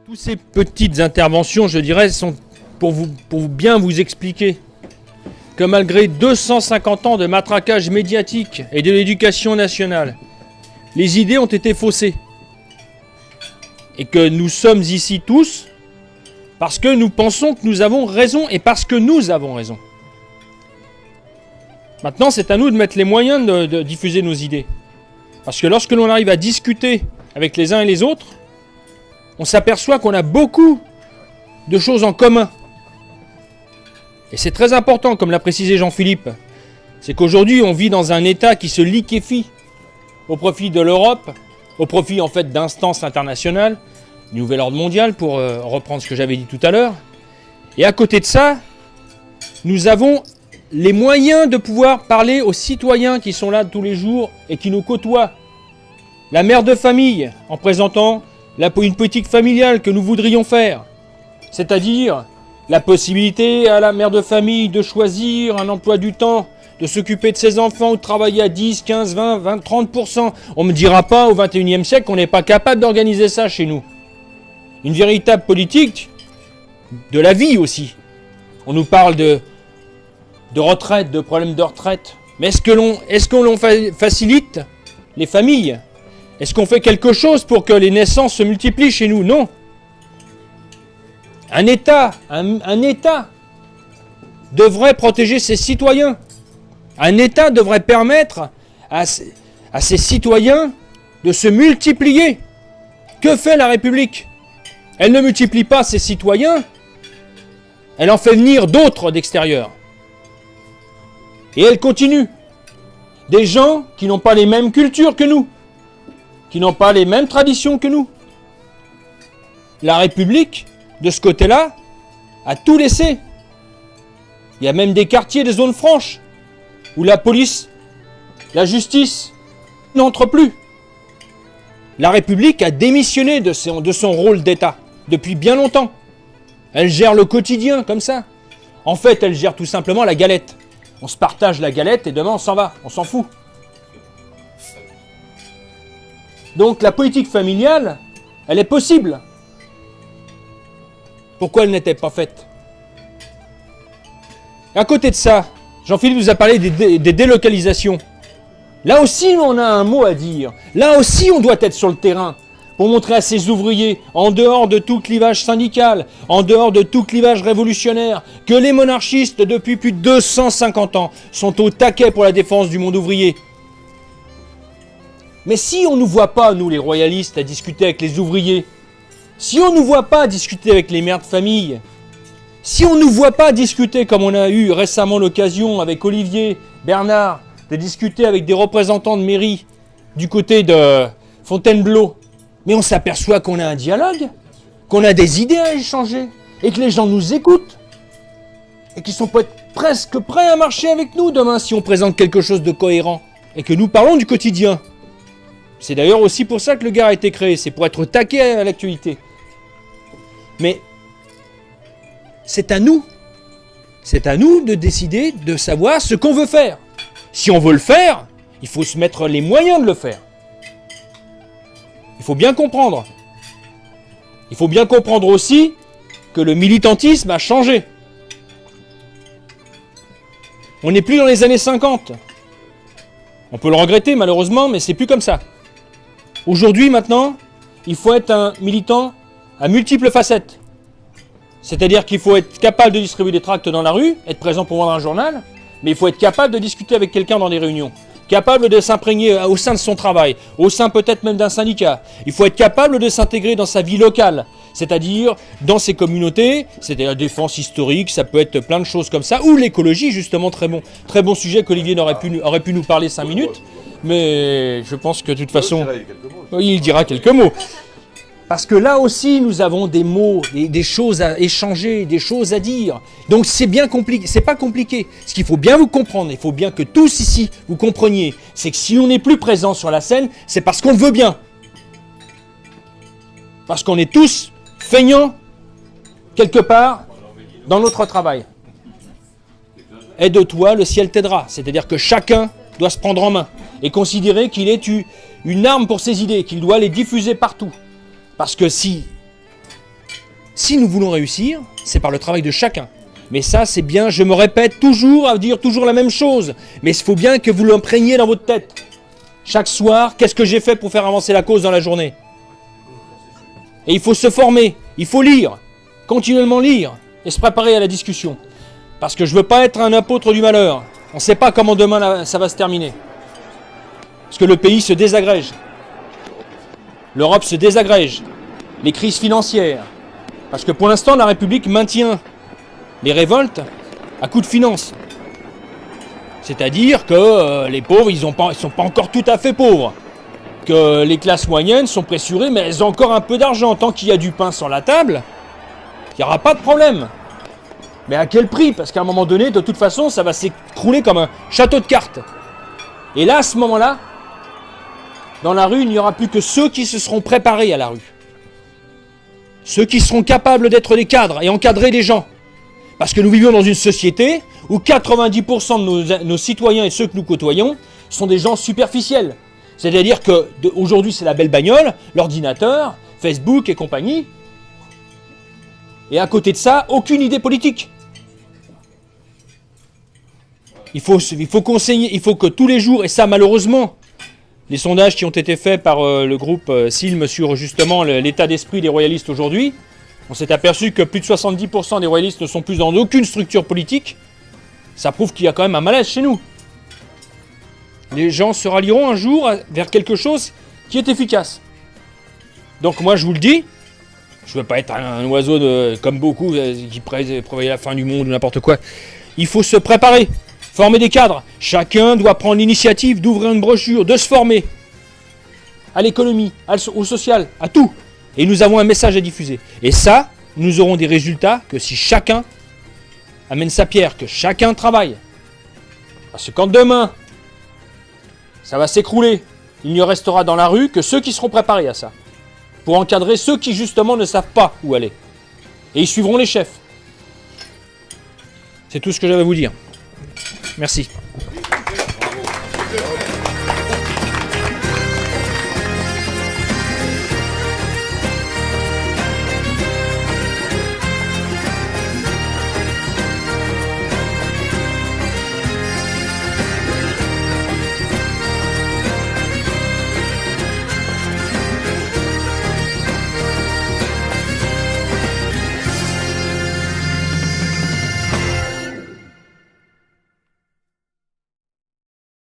Toutes ces petites interventions, je dirais, sont pour bien vous expliquer que malgré 250 ans de matraquage médiatique et de l'éducation nationale, les idées ont été faussées. Et que nous sommes ici tous parce que nous pensons que nous avons raison et parce que nous avons raison. Maintenant, c'est à nous de mettre les moyens de diffuser nos idées. Parce que lorsque l'on arrive à discuter avec les uns et les autres, on s'aperçoit qu'on a beaucoup de choses en commun. Et c'est très important, comme l'a précisé Jean-Philippe, c'est qu'aujourd'hui on vit dans un État qui se liquéfie au profit de l'Europe, au profit en fait d'instances internationales, du nouvel ordre mondial pour reprendre ce que j'avais dit tout à l'heure. Et à côté de ça, nous avons les moyens de pouvoir parler aux citoyens qui sont là tous les jours et qui nous côtoient. La mère de famille, en présentant une politique familiale que nous voudrions faire, c'est-à-dire la possibilité à la mère de famille de choisir un emploi du temps, de s'occuper de ses enfants ou de travailler à 10, 15, 20, 30%. On ne me dira pas au XXIe siècle qu'on n'est pas capable d'organiser ça chez nous. Une véritable politique de la vie aussi. On nous parle de retraite, de problèmes de retraite. Mais est-ce qu'on facilite les familles ? Est-ce qu'on fait quelque chose pour que les naissances se multiplient chez nous ? Non. Un État devrait protéger ses citoyens. Un État devrait permettre à ses citoyens de se multiplier. Que fait la République ? Elle ne multiplie pas ses citoyens, elle en fait venir d'autres d'extérieur. Et elle continue. Des gens qui n'ont pas les mêmes cultures que nous, qui n'ont pas les mêmes traditions que nous. La République, de ce côté-là, a tout laissé. Il y a même des quartiers, des zones franches, où la police, la justice n'entre plus. La République a démissionné de son rôle d'État depuis bien longtemps. Elle gère le quotidien comme ça. En fait, elle gère tout simplement la galette. On se partage la galette et demain on s'en va, on s'en fout. Donc la politique familiale, elle est possible. Pourquoi elle n'était pas faite ? À côté de ça, Jean-Philippe nous a parlé des délocalisations. Là aussi, on a un mot à dire. Là aussi, on doit être sur le terrain pour montrer à ces ouvriers, en dehors de tout clivage syndical, en dehors de tout clivage révolutionnaire, que les monarchistes, depuis plus de 250 ans, sont au taquet pour la défense du monde ouvrier. Mais si on ne nous voit pas, nous les royalistes, à discuter avec les ouvriers, si on ne nous voit pas discuter avec les mères de famille, si on ne nous voit pas discuter comme on a eu récemment l'occasion avec Olivier, Bernard, de discuter avec des représentants de mairie du côté de Fontainebleau, mais on s'aperçoit qu'on a un dialogue, qu'on a des idées à échanger, et que les gens nous écoutent, et qu'ils sont presque prêts à marcher avec nous demain si on présente quelque chose de cohérent, et que nous parlons du quotidien. C'est d'ailleurs aussi pour ça que le GAR a été créé, c'est pour être taqué à l'actualité. Mais c'est à nous de décider, de savoir ce qu'on veut faire. Si on veut le faire, il faut se mettre les moyens de le faire. Il faut bien comprendre. Il faut bien comprendre aussi que le militantisme a changé. On n'est plus dans les années 50. On peut le regretter malheureusement, mais c'est plus comme ça. Aujourd'hui, maintenant, il faut être un militant à multiples facettes. C'est-à-dire qu'il faut être capable de distribuer des tracts dans la rue, être présent pour vendre un journal, mais il faut être capable de discuter avec quelqu'un dans des réunions, capable de s'imprégner au sein de son travail, au sein peut-être même d'un syndicat. Il faut être capable de s'intégrer dans sa vie locale, c'est-à-dire dans ses communautés, c'est-à-dire la défense historique, ça peut être plein de choses comme ça, ou l'écologie, justement, très bon sujet qu'Olivier aurait pu nous parler 5 minutes, mais je pense que de toute façon, il dira quelques mots. Parce que là aussi, nous avons des mots, des choses à échanger, des choses à dire. Donc c'est bien compliqué, c'est pas compliqué. Ce qu'il faut bien vous comprendre, il faut bien que tous ici vous compreniez, c'est que si on n'est plus présent sur la scène, c'est parce qu'on le veut bien. Parce qu'on est tous feignants, quelque part, dans notre travail. Aide-toi, le ciel t'aidera. C'est-à-dire que chacun doit se prendre en main et considérer qu'il est une arme pour ses idées, qu'il doit les diffuser partout. Parce que si Si nous voulons réussir, c'est par le travail de chacun. Mais ça, c'est bien, je me répète toujours à dire toujours la même chose. Mais il faut bien que vous l'imprégniez dans votre tête. Chaque soir, qu'est-ce que j'ai fait pour faire avancer la cause dans la journée? Et il faut se former, il faut lire, continuellement lire et se préparer à la discussion. Parce que je ne veux pas être un apôtre du malheur. On ne sait pas comment demain ça va se terminer. Parce que le pays se désagrège. L'Europe se désagrège. Les crises financières. Parce que pour l'instant, la République maintient les révoltes à coup de finance. C'est-à-dire que les pauvres, ils ne sont pas encore tout à fait pauvres. Que les classes moyennes sont pressurées, mais elles ont encore un peu d'argent. Tant qu'il y a du pain sur la table, il n'y aura pas de problème. Mais à quel prix? Parce qu'à un moment donné, de toute façon, ça va s'écrouler comme un château de cartes. Et là, à ce moment-là, dans la rue, il n'y aura plus que ceux qui se seront préparés à la rue. Ceux qui seront capables d'être des cadres et encadrer des gens. Parce que nous vivons dans une société où 90% de nos citoyens et ceux que nous côtoyons sont des gens superficiels. C'est-à-dire qu'aujourd'hui, c'est la belle bagnole, l'ordinateur, Facebook et compagnie. Et à côté de ça, aucune idée politique. Il faut que tous les jours, et ça malheureusement, les sondages qui ont été faits par le groupe SILM sur justement l'état d'esprit des royalistes aujourd'hui, on s'est aperçu que plus de 70% des royalistes ne sont plus dans aucune structure politique. Ça prouve qu'il y a quand même un malaise chez nous. Les gens se rallieront un jour vers quelque chose qui est efficace. Donc moi je vous le dis, je ne veux pas être un oiseau comme beaucoup qui prévoyaient la fin du monde ou n'importe quoi. Il faut se préparer, former des cadres. Chacun doit prendre l'initiative d'ouvrir une brochure, de se former. À l'économie, au social, à tout. Et nous avons un message à diffuser. Et ça, nous aurons des résultats que si chacun amène sa pierre, que chacun travaille. Parce que quand demain, ça va s'écrouler, il ne restera dans la rue que ceux qui seront préparés à ça. Pour encadrer ceux qui justement ne savent pas où aller. Et ils suivront les chefs. C'est tout ce que j'avais à vous dire. Merci.